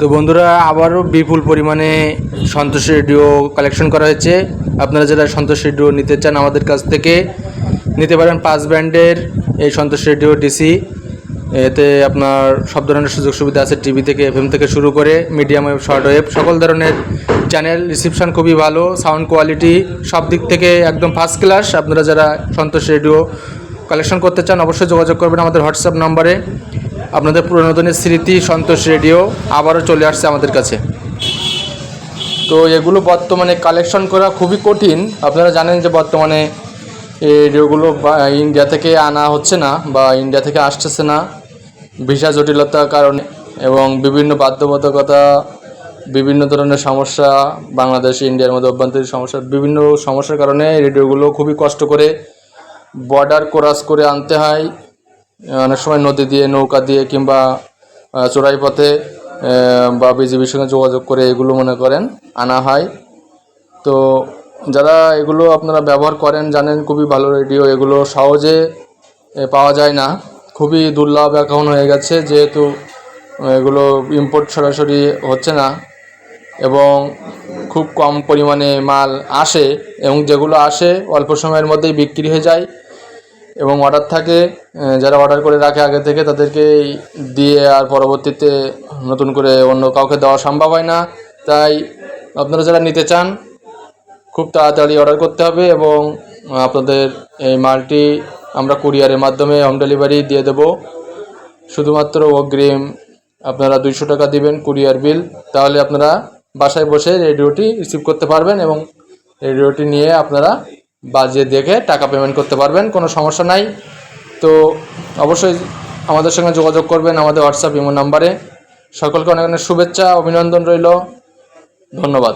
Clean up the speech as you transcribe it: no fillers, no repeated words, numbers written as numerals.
তো বন্ধুরা, আবারও বিপুল পরিমাণে সন্তোষ রেডিও কালেকশন করা হয়েছে। আপনারা যারা সন্তোষ রেডিও নিতে চান আমাদের কাছ থেকে নিতে পারেন। 5 ব্র্যান্ডের এই সন্তোষ রেডিও ডিসি, এতে আপনার সব ধরনের সুযোগ সুবিধা আছে। টিভি থেকে, FM থেকে শুরু করে মিডিয়াম ওয়েভ, শর্ট ওয়েভ, সকল ধরনের চ্যানেল। রিসিপশান খুবই ভালো, সাউন্ড কোয়ালিটি সব দিক থেকে একদম ফার্স্ট ক্লাস। আপনারা যারা সন্তোষ রেডিও কালেকশন করতে চান অবশ্যই যোগাযোগ করবেন আমাদের হোয়াটসঅ্যাপ নম্বরে। আপনাদের পুরনো দিনের স্মৃতি সন্তোষ রেডিও আবারও চলে আসছে আমাদের কাছে। তো এগুলো বর্তমানে কালেকশন করা খুবই কঠিন। আপনারা জানেন যে বর্তমানে এই রেডিওগুলো ইন্ডিয়া থেকে আনা হচ্ছে না বা ইন্ডিয়া থেকে আসতেছে না ভিসা জটিলতার কারণে, এবং বিভিন্ন বাধ্যবাধকতা, বিভিন্ন ধরনের সমস্যা, বাংলাদেশ ইন্ডিয়ার মধ্যে অভ্যন্তরীণ সমস্যা, বিভিন্ন সমস্যার কারণে রেডিওগুলো খুবই কষ্ট করে বর্ডার ক্রস করে আনতে হয়। অনেক সময় নদী দিয়ে, নৌকা দিয়ে, কিংবা চোরাই পথে বা বিজিবির সঙ্গে যোগাযোগ করে এগুলো মনে করেন আনা হয়। তো যারা এগুলো আপনারা ব্যবহার করেন জানেন খুবই ভালো রেডিও। এগুলো সহজে পাওয়া যায় না, খুবই দুর্লভ এখন হয়ে গেছে, যেহেতু এগুলো ইম্পোর্ট সরাসরি হচ্ছে না এবং খুব কম পরিমাণে মাল আসে, এবং যেগুলো আসে অল্প সময়ের মধ্যেই বিক্রি হয়ে যায় এবং অর্ডার থাকে। যারা অর্ডার করে রাখে আগে থেকে তাদেরকে দিয়ে আর পরবর্তীতে নতুন করে অন্য কাউকে দেওয়া সম্ভব হয় না। তাই আপনারা যারা নিতে চান খুব তাড়াতাড়ি অর্ডার করতে হবে, এবং আপনাদের এই মালটি আমরা কুরিয়ারের মাধ্যমে হোম ডেলিভারি দিয়ে দেব। শুধুমাত্র অগ্রিম আপনারা 200 টাকা দিবেন কুরিয়ার বিল, তাহলে আপনারা বাসায় বসে রেডিওটি রিসিভ করতে পারবেন এবং রেডিওটি নিয়ে আপনারা বাজিয়ে দেখে টাকা পেমেন্ট করতে পারবেন, কোনো সমস্যা নাই। তো অবশ্যই আমাদের সঙ্গে যোগাযোগ করবেন আমাদের হোয়াটসঅ্যাপ ইমো নাম্বারে। সকলকে অনেক অনেক শুভেচ্ছা, অভিনন্দন রইল। ধন্যবাদ।